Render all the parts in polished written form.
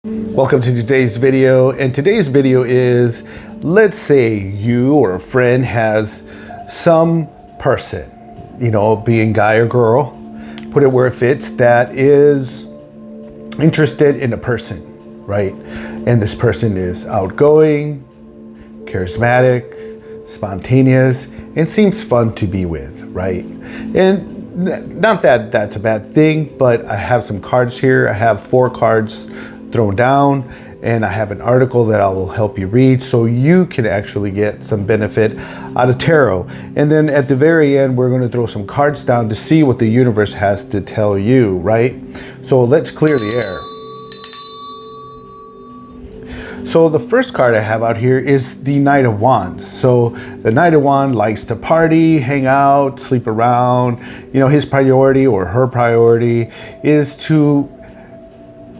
Welcome to today's video, and today's video is, let's say you or a friend has some person, being guy or girl, put it where it fits, that is interested in a person, right? And this person is outgoing, charismatic, spontaneous, and seems fun to be with, right? And not that that's a bad thing, but I have some cards here. I have 4 cards thrown down, and I have an article that I will help you read so you can actually get some benefit out of tarot. And then at the very end, we're going to throw some cards down to see what the universe has to tell you, right? So let's clear the air. So the first card I have out here is the Knight of Wands. So the Knight of Wands likes to party, hang out, sleep around. His priority or her priority is to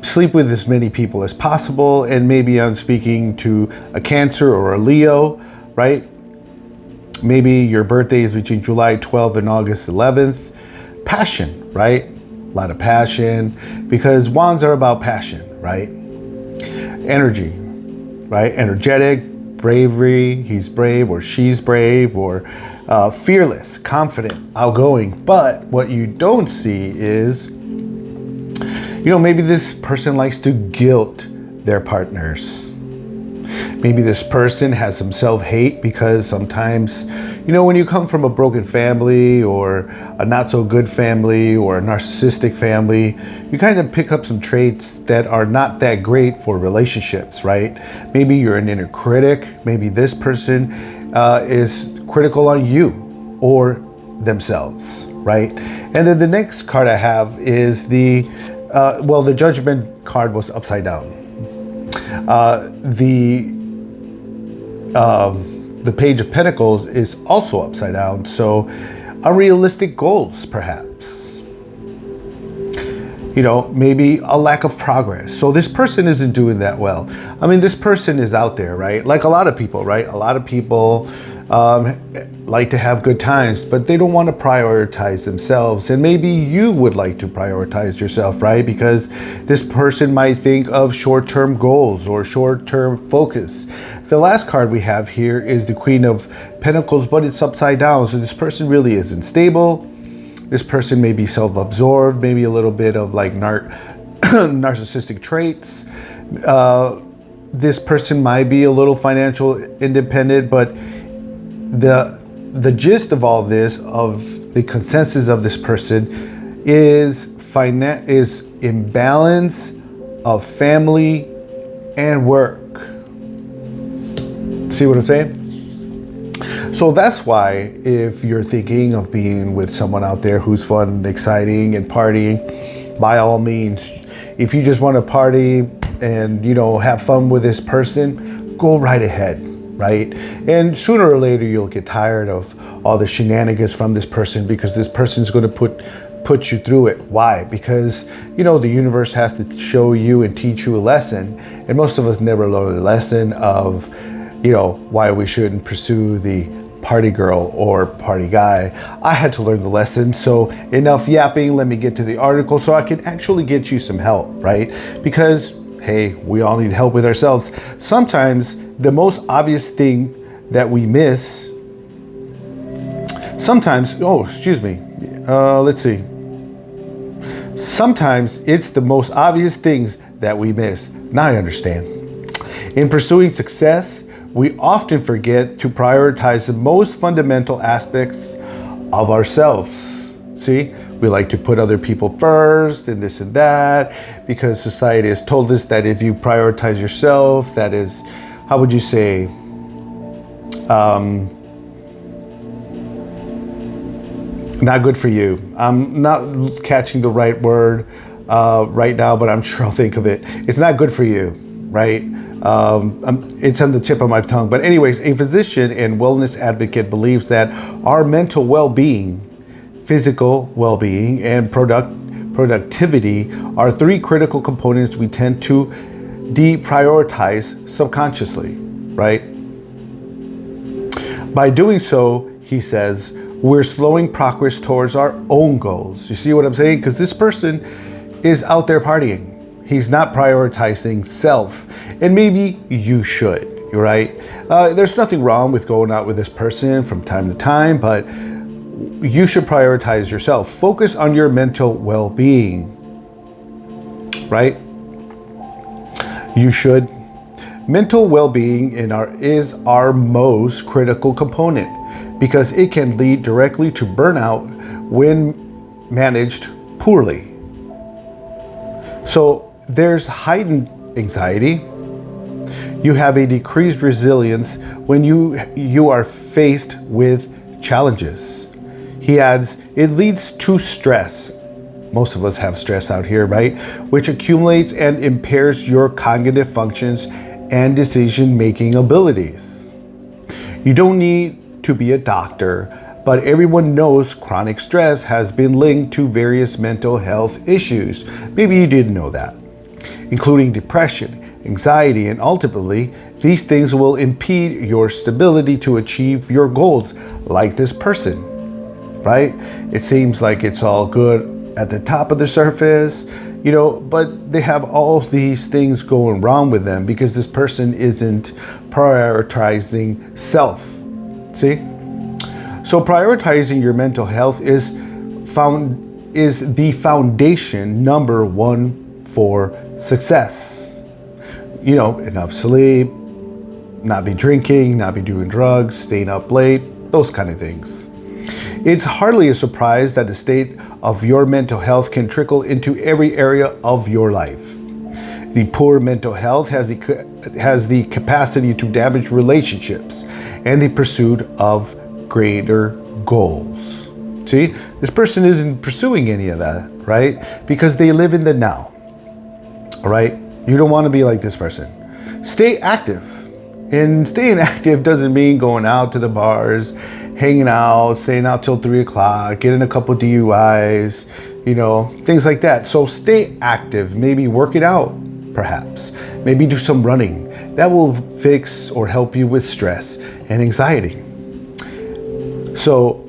sleep with as many people as possible. And maybe I'm speaking to a Cancer or a Leo, right? Maybe your birthday is between July 12th and August 11th. Passion, right? A lot of passion, because wands are about passion, right? Energy, right? Energetic, bravery. He's brave or she's brave, or fearless, confident, outgoing. But what you don't see is, maybe this person likes to guilt their partners. Maybe this person has some self-hate because sometimes, when you come from a broken family or a not so good family or a narcissistic family, you kind of pick up some traits that are not that great for relationships, right? Maybe you're an inner critic. Maybe this person is critical on you or themselves, right? And then the next card I have is the Judgment card was upside down. The Page of Pentacles is also upside down. So unrealistic goals, perhaps. Maybe a lack of progress. So this person isn't doing that well. I mean, this person is out there, right? Like a lot of people, right? A lot of people like to have good times, but they don't want to prioritize themselves. And maybe you would like to prioritize yourself, right? Because this person might think of short-term goals or short-term focus. The last card we have here is the Queen of Pentacles, but it's upside down. So this person really isn't stable. This person may be self-absorbed, maybe a little bit of like narcissistic traits. This person might be a little financial independent, but the gist of all this, of the consensus of this person, is imbalance of family and work. See what I'm saying? So that's why, if you're thinking of being with someone out there who's fun and exciting and partying, by all means, if you just want to party and, have fun with this person, go right ahead, right? And sooner or later, you'll get tired of all the shenanigans from this person, because this person's going to put you through it. Why? Because, the universe has to show you and teach you a lesson. And most of us never learn a lesson of, why we shouldn't pursue the party girl or party guy. I had to learn the lesson. So enough yapping, let me get to the article so I can actually get you some help, right? Because, hey, we all need help with ourselves. Sometimes the most obvious thing that we miss, sometimes it's the most obvious things that we miss. Now I understand. In pursuing success, we often forget to prioritize the most fundamental aspects of ourselves. See, we like to put other people first and this and that, because society has told us that if you prioritize yourself, that is, how would you say, not good for you. I'm not catching the right word right now, but I'm sure I'll think of it. It's not good for you, right? It's on the tip of my tongue. But anyways, a physician and wellness advocate believes that our mental well-being, physical well-being, and productivity are 3 critical components we tend to deprioritize subconsciously, right? By doing so, he says, we're slowing progress towards our own goals. You see what I'm saying? Because this person is out there partying. He's not prioritizing self, and maybe you should, right? There's nothing wrong with going out with this person from time to time, but you should prioritize yourself. Focus on your mental well-being, right? You should. Mental well-being is our most critical component because it can lead directly to burnout when managed poorly. So there's heightened anxiety. You have a decreased resilience when you are faced with challenges. He adds, it leads to stress. Most of us have stress out here, right? Which accumulates and impairs your cognitive functions and decision-making abilities. You don't need to be a doctor, but everyone knows chronic stress has been linked to various mental health issues. Maybe you didn't know that, including depression, anxiety, and ultimately, these things will impede your stability to achieve your goals, like this person, right? It seems like it's all good at the top of the surface, but they have all these things going wrong with them because this person isn't prioritizing self. See? So prioritizing your mental health is the foundation number one for success. Enough sleep, not be drinking, not be doing drugs, staying up late, those kind of things. It's hardly a surprise that the state of your mental health can trickle into every area of your life. The poor mental health has the capacity to damage relationships and the pursuit of greater goals. See, this person isn't pursuing any of that, right? Because they live in the now, all right? You don't want to be like this person. Stay active. And staying active doesn't mean going out to the bars, hanging out, staying out till 3 o'clock, getting a couple DUIs, things like that. So stay active, maybe work it out, perhaps. Maybe do some running. That will fix or help you with stress and anxiety. So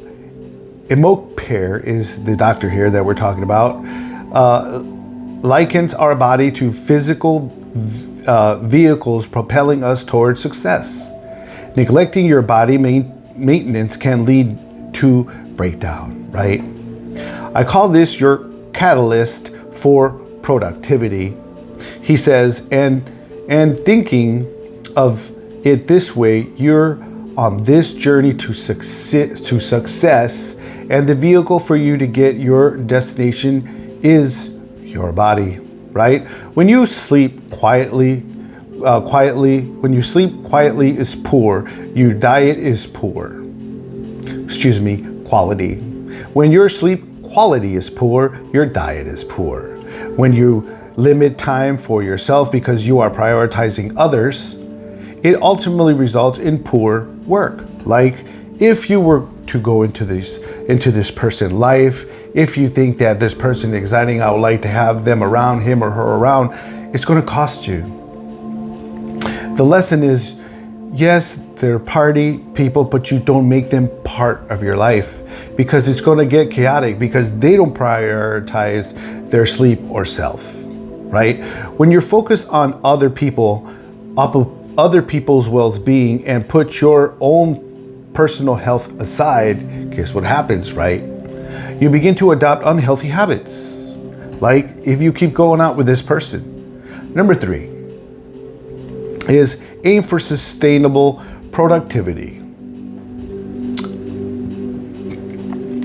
Emokper is the doctor here that we're talking about, likens our body to physical vehicles propelling us towards success. Neglecting your body maintenance can lead to breakdown, right? I call this your catalyst for productivity. He says, and thinking of it this way, you're on this journey to success, and the vehicle for you to get your destination is your body, right? When you sleep quietly is poor. Your diet is poor. Quality. When your sleep quality is poor, your diet is poor. When you limit time for yourself because you are prioritizing others, it ultimately results in poor work. Like if you were to go into this person's life, if you think that this person is exciting, I would like to have them around, him or her around, it's going to cost you. The lesson is, yes, they're party people, but you don't make them part of your life because it's going to get chaotic because they don't prioritize their sleep or self, right? When you're focused on other people's well-being and put your own personal health aside, guess what happens, right? You begin to adopt unhealthy habits. Like if you keep going out with this person. Number 3 is aim for sustainable productivity.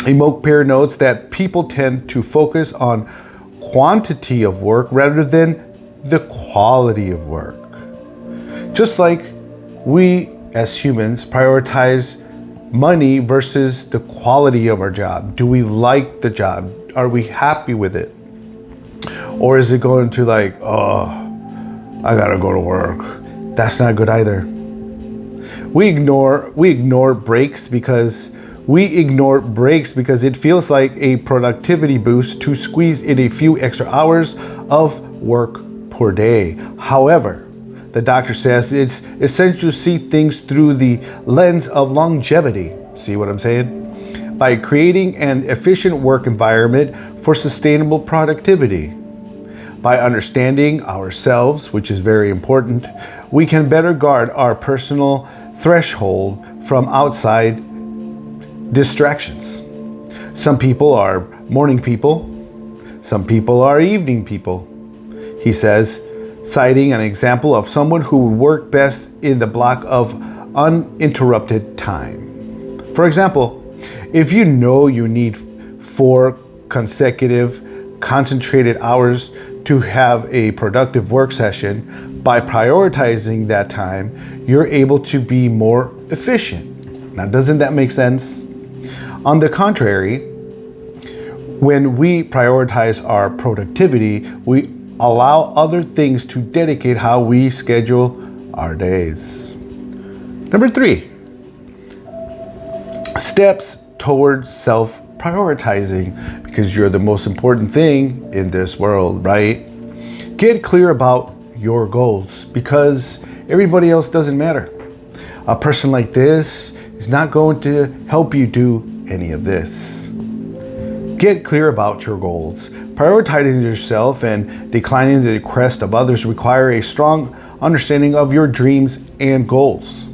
Emokper notes that people tend to focus on quantity of work rather than the quality of work. Just like we as humans prioritize money versus the quality of our job. Do we like the job? Are we happy with it? Or is it going to like, oh, I gotta go to work. That's not good either. We ignore breaks because it feels like a productivity boost to squeeze in a few extra hours of work per day. However, the doctor says it's essential to see things through the lens of longevity. See what I'm saying? By creating an efficient work environment for sustainable productivity. By understanding ourselves, which is very important, we can better guard our personal threshold from outside distractions. Some people are morning people, some people are evening people, he says, citing an example of someone who would work best in the block of uninterrupted time. For example, if you know you need 4 consecutive concentrated hours to have a productive work session, by prioritizing that time, you're able to be more efficient. Now, doesn't that make sense? On the contrary, when we prioritize our productivity, we allow other things to dedicate how we schedule our days. Number 3, steps towards self-prioritizing, because you're the most important thing in this world, right? Get clear about your goals, because everybody else doesn't matter. A person like this is not going to help you do any of this. Get clear about your goals. Prioritizing yourself and declining the request of others require a strong understanding of your dreams and goals.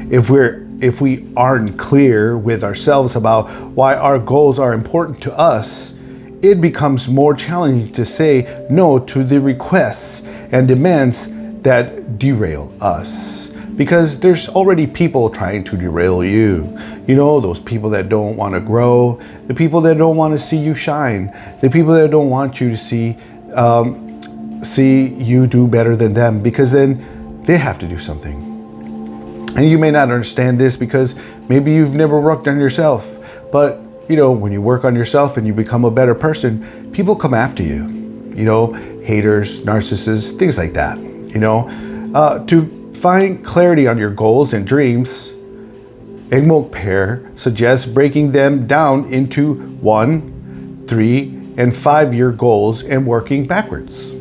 If we aren't clear with ourselves about why our goals are important to us, it becomes more challenging to say no to the requests and demands that derail us. Because there's already people trying to derail you. You know, those people that don't want to grow, the people that don't want to see you shine, the people that don't want you to see you do better than them, because then they have to do something. And you may not understand this because maybe you've never worked on yourself. But, you know, when you work on yourself and you become a better person, people come after you. You know, haters, narcissists, things like that. You know, to find clarity on your goals and dreams, Egmont Pair suggests breaking them down into 1, 3, and 5-year goals and working backwards.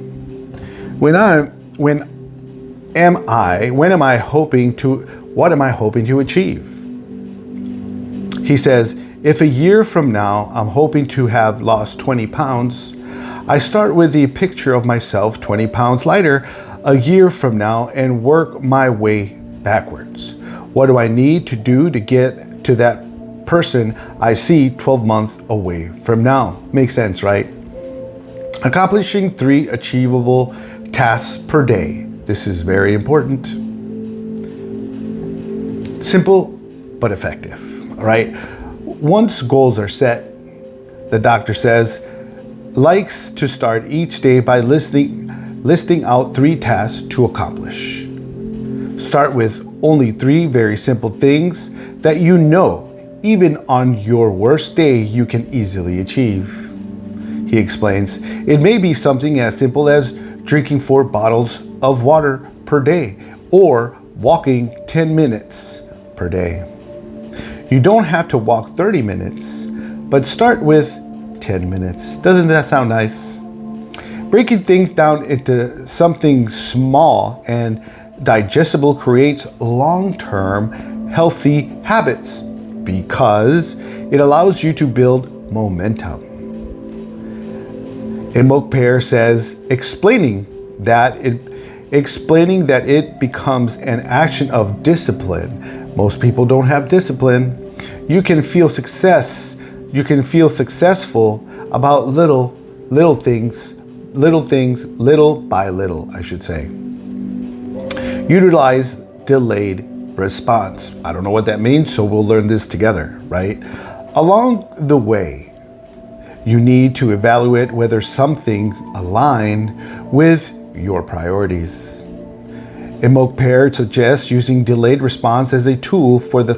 What am I hoping to achieve? He says, if a year from now I'm hoping to have lost 20 pounds, I start with the picture of myself 20 pounds lighter a year from now and work my way backwards. What do I need to do to get to that person I see 12 months away from now? Makes sense, right? Accomplishing 3 achievable tasks per day. This is very important. Simple but effective, all right? Once goals are set, the doctor says, likes to start each day by listing out 3 tasks to accomplish. Start with only 3 very simple things that you know, even on your worst day, you can easily achieve. He explains, it may be something as simple as drinking 4 bottles of water per day or walking 10 minutes per day. You don't have to walk 30 minutes, but start with 10 minutes. Doesn't that sound nice? Breaking things down into something small and digestible creates long-term healthy habits because it allows you to build momentum. Egmont Pair says, explaining that it becomes an action of discipline. Most people don't have discipline. You can feel successful about little things, little by little, I should say. Utilize delayed response. I don't know what that means, so we'll learn this together, right? Along the way, you need to evaluate whether some things align with your priorities. Egmont Pair suggests using delayed response as a tool for the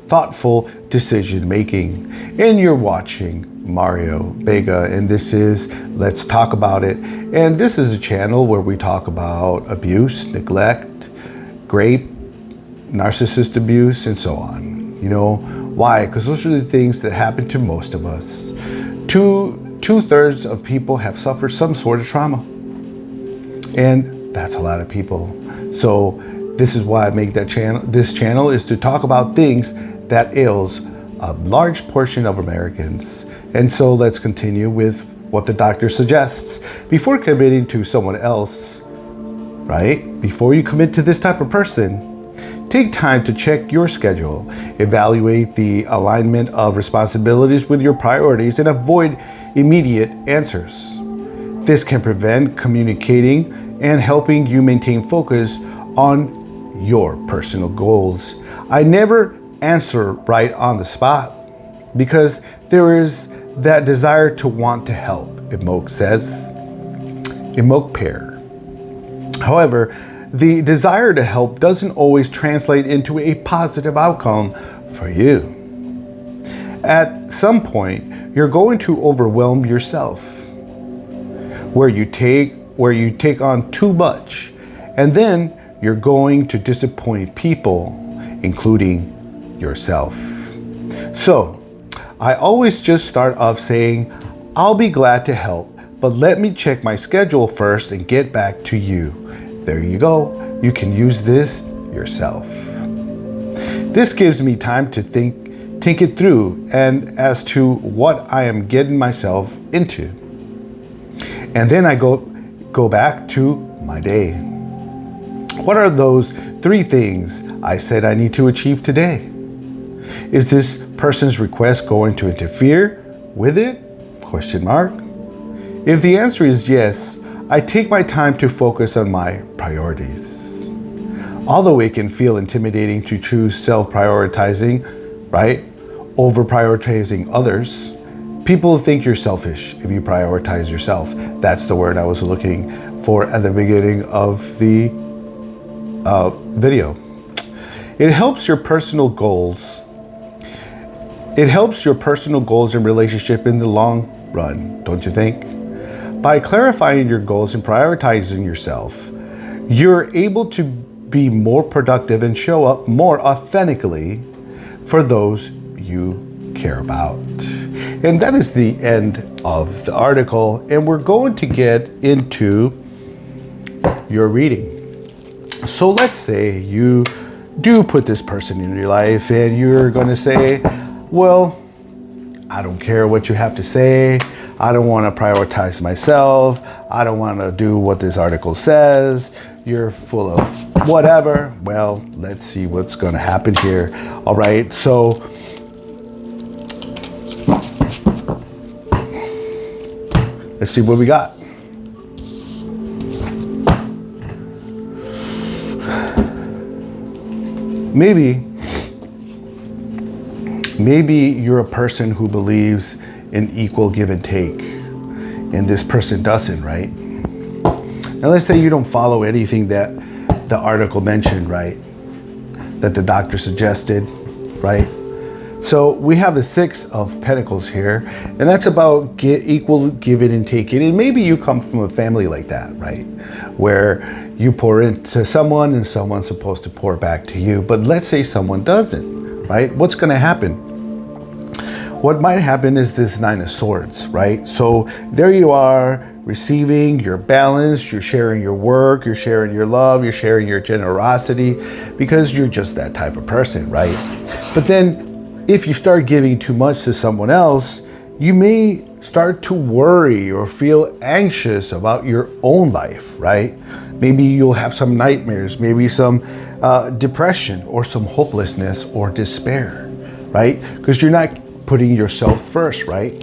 thoughtful decision making. And you're watching Mario Vega, and this is Let's Talk About It. And this is a channel where we talk about abuse, neglect, rape, narcissist abuse, and so on. You know, why? Because those are the things that happen to most of us. Two-thirds of people have suffered some sort of trauma. And that's a lot of people. So this is why I make that channel. This channel is to talk about things that ails a large portion of Americans. And so let's continue with what the doctor suggests before committing to someone else, right? Before you commit to this type of person, take time to check your schedule, evaluate the alignment of responsibilities with your priorities, and avoid immediate answers. This can prevent communicating and helping you maintain focus on your personal goals. I never answer right on the spot because there is that desire to want to help, Emoke says. Emoke pair. However, the desire to help doesn't always translate into a positive outcome for you. At some point, you're going to overwhelm yourself, where you take on too much, and then you're going to disappoint people, including yourself. So, I always just start off saying, I'll be glad to help, but let me check my schedule first and get back to you. There you go. You can use this yourself. This gives me time to think it through and as to what I am getting myself into. And then I go back to my day. What are those 3 things I said I need to achieve today? Is this person's request going to interfere with it? Question mark. If the answer is yes, I take my time to focus on my priorities. Although it can feel intimidating to choose self-prioritizing, right, over prioritizing others, people think you're selfish if you prioritize yourself. That's the word I was looking for at the beginning of the video. It helps your personal goals. It helps your personal goals and relationship in the long run, don't you think? By clarifying your goals and prioritizing yourself, you're able to be more productive and show up more authentically for those you care about. And that is the end of the article, and we're going to get into your reading. So let's say you do put this person in your life and you're going to say, well, I don't care what you have to say. I don't want to prioritize myself. I don't want to do what this article says. You're full of whatever. Well, let's see what's going to happen here. All right. So let's see what we got. Maybe you're a person who believes in equal give and take, and this person doesn't, right? Now let's say you don't follow anything that the article mentioned, right? That the doctor suggested, right? So we have the 6 of Pentacles here, and that's about equal giving and taking. And maybe you come from a family like that, right? Where you pour into someone and someone's supposed to pour back to you. But let's say someone doesn't, right? What's going to happen? What might happen is this 9 of Swords, right? So there you are, receiving, you're balanced, you're sharing your work, you're sharing your love, you're sharing your generosity, because you're just that type of person, right? But then if you start giving too much to someone else, you may start to worry or feel anxious about your own life, right? Maybe you'll have some nightmares, maybe some depression or some hopelessness or despair, right? Because you're not putting yourself first, right?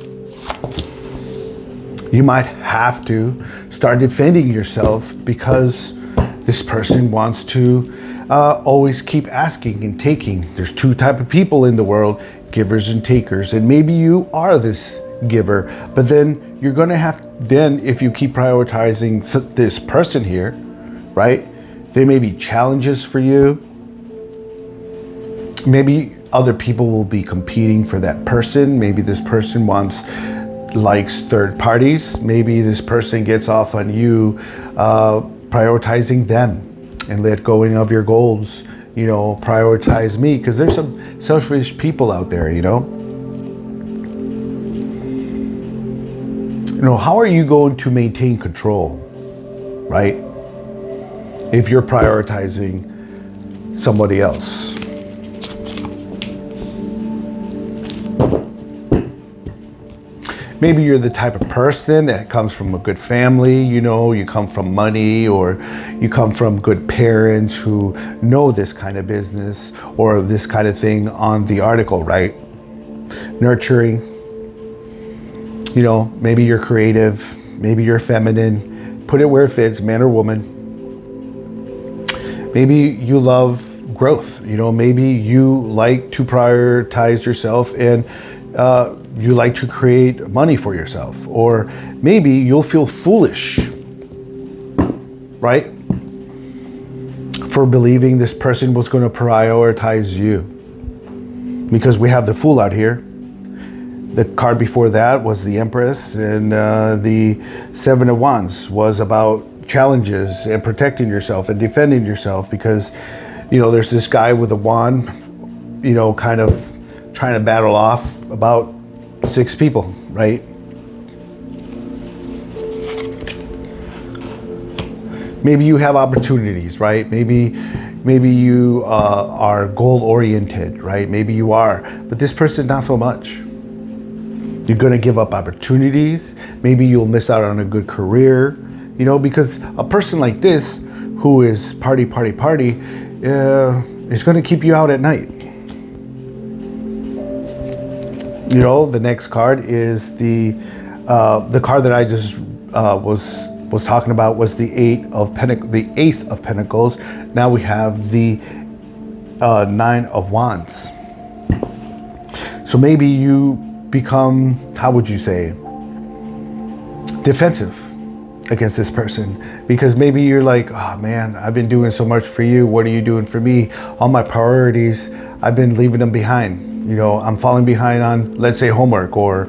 You might have to start defending yourself because this person wants to always keep asking and taking. There's 2 types of people in the world, givers and takers, and maybe you are this giver, but then you're going to have, then if you keep prioritizing this person here, right, there may be challenges for you. Maybe other people will be competing for that person. Maybe this person likes third parties. Maybe this person gets off on you prioritizing them and let going of your goals. You know, prioritize me, because there's some selfish people out there, you know. You know, how are you going to maintain control, right? If you're prioritizing somebody else. Maybe you're the type of person that comes from a good family, you know, you come from money, or you come from good parents who know this kind of business or this kind of thing on the article, right? Nurturing, you know, maybe you're creative, maybe you're feminine, put it where it fits, man or woman. Maybe you love growth, you know, maybe you like to prioritize yourself and you like to create money for yourself, or maybe you'll feel foolish, right? For believing this person was going to prioritize you, because we have the Fool out here. The card before that was the Empress, and the Seven of Wands was about challenges and protecting yourself and defending yourself, because, you know, there's this guy with a wand, you know, kind of trying to battle off about 6 people, right? Maybe you have opportunities, right? Maybe you are goal oriented, right? Maybe you are, but this person not so much. You're going to give up opportunities. Maybe you'll miss out on a good career, you know, because a person like this who is party is going to keep you out at night. You know, the next card is the card that I just was talking about was the Ace of Pentacles. Now we have the 9 of Wands. So maybe you become, how would you say, defensive against this person, because maybe you're like, oh man, I've been doing so much for you. What are you doing for me? All my priorities, I've been leaving them behind. You know, I'm falling behind on, let's say, homework or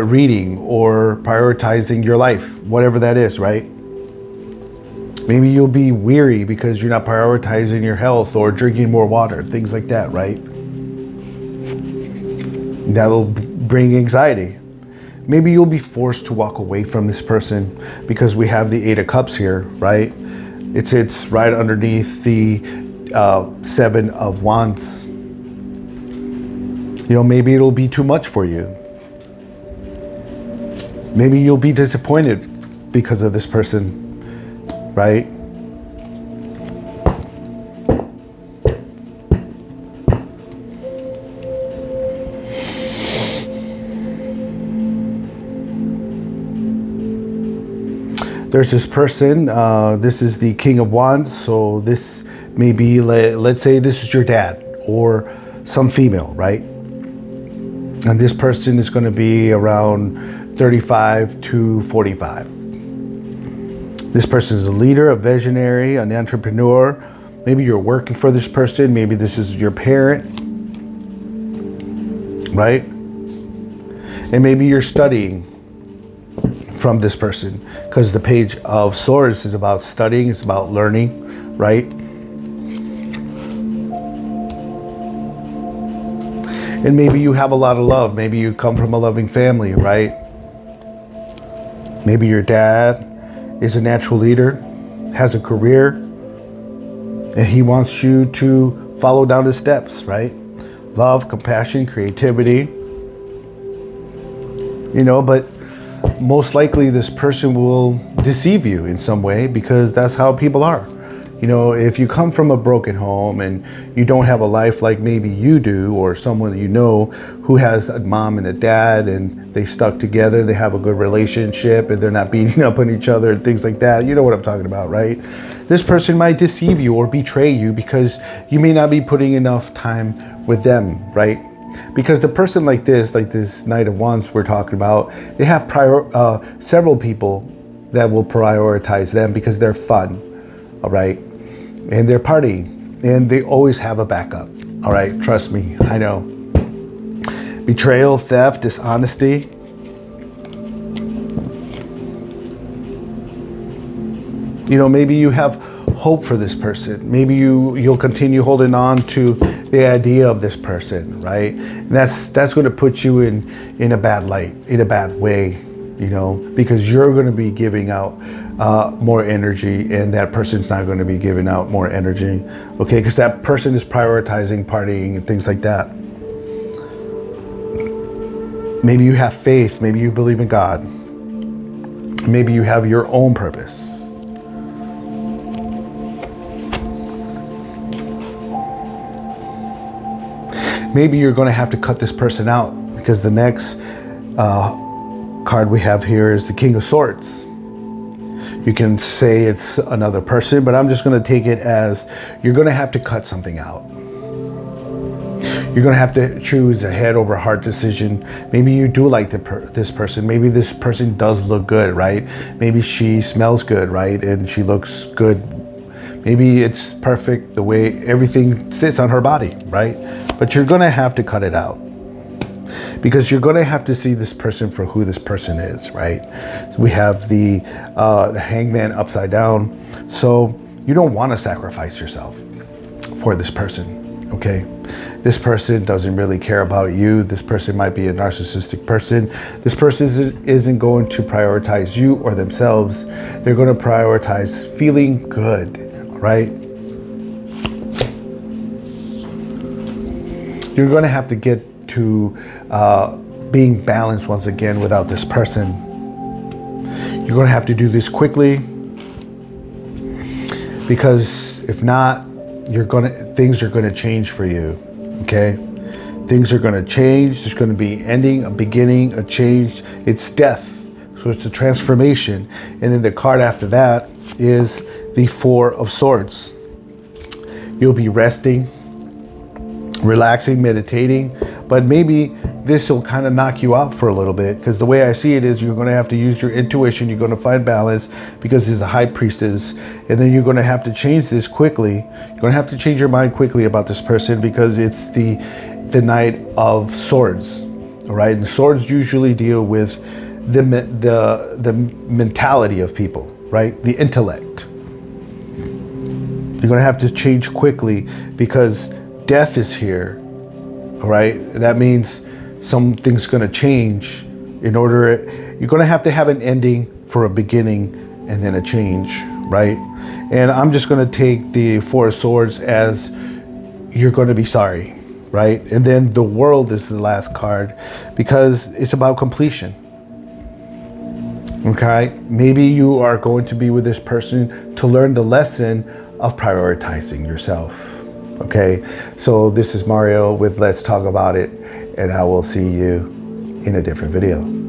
reading or prioritizing your life, whatever that is, right? Maybe you'll be weary because you're not prioritizing your health or drinking more water, things like that, right? That'll bring anxiety. Maybe you'll be forced to walk away from this person, because we have the 8 of Cups here, right? It's right underneath the 7 of Wands. You know, maybe it'll be too much for you. Maybe you'll be disappointed because of this person, right? There's this person, this is the King of Wands, so this may be, let's say this is your dad or some female, right? And this person is going to be around 35 to 45. This person is a leader, a visionary, an entrepreneur. Maybe you're working for this person. Maybe this is your parent, right? And maybe you're studying from this person, because the Page of Swords is about studying, it's about learning, right? And maybe you have a lot of love. Maybe you come from a loving family, right? Maybe your dad is a natural leader, has a career, and he wants you to follow down his steps, right? Love, compassion, creativity. You know, but most likely this person will deceive you in some way, because that's how people are. You know, if you come from a broken home and you don't have a life like maybe you do, or someone you know who has a mom and a dad and they stuck together, they have a good relationship and they're not beating up on each other and things like that. You know what I'm talking about, right? This person might deceive you or betray you because you may not be putting enough time with them, right? Because the person like this Knight of Wands we're talking about, they have several people that will prioritize them because they're fun, all right? And they're partying, and they always have a backup, all right? Trust me, I know. Betrayal, theft, dishonesty. You know, maybe you have hope for this person. Maybe you'll continue holding on to the idea of this person, right? And that's going to put you in a bad light, in a bad way, you know, because you're going to be giving out more energy, and that person's not going to be giving out more energy, okay? Because that person is prioritizing partying and things like that. Maybe you have faith. Maybe you believe in God. Maybe you have your own purpose. Maybe you're going to have to cut this person out, because the next card we have here is the King of Swords. You can say it's another person, but I'm just going to take it as you're going to have to cut something out. You're going to have to choose a head over heart decision. Maybe you do like this person. Maybe this person does look good, right? Maybe she smells good, right? And she looks good. Maybe it's perfect the way everything sits on her body, right? But you're going to have to cut it out, because you're going to have to see this person for who this person is, right? So we have the hangman upside down. So you don't want to sacrifice yourself for this person, okay? This person doesn't really care about you. This person might be a narcissistic person. This person isn't going to prioritize you or themselves. They're going to prioritize feeling good, right? You're going to have to get to being balanced once again without this person. You're going to have to do this quickly, because if not, things are going to change for you. Okay, things are going to change. There's going to be ending, a beginning, a change. It's death, so it's a transformation. And then the card after that is the Four of Swords. You'll be resting, relaxing, meditating, but maybe this will kind of knock you out for a little bit, because the way I see it is you're going to have to use your intuition. You're going to find balance, because he's a high priestess, and then you're going to have to change this quickly. You're going to have to change your mind quickly about this person, because it's the Knight of Swords, all right? And swords usually deal with the mentality of people, right? The intellect. You're going to have to change quickly, because death is here. All right, that means something's going to change. You're going to have an ending for a beginning and then a change, right? And I'm just going to take the Four of Swords as you're going to be sorry, right? And then the World is the last card, because it's about completion. Okay, maybe you are going to be with this person to learn the lesson of prioritizing yourself. Okay, so this is Mario with Let's Talk About It, and I will see you in a different video.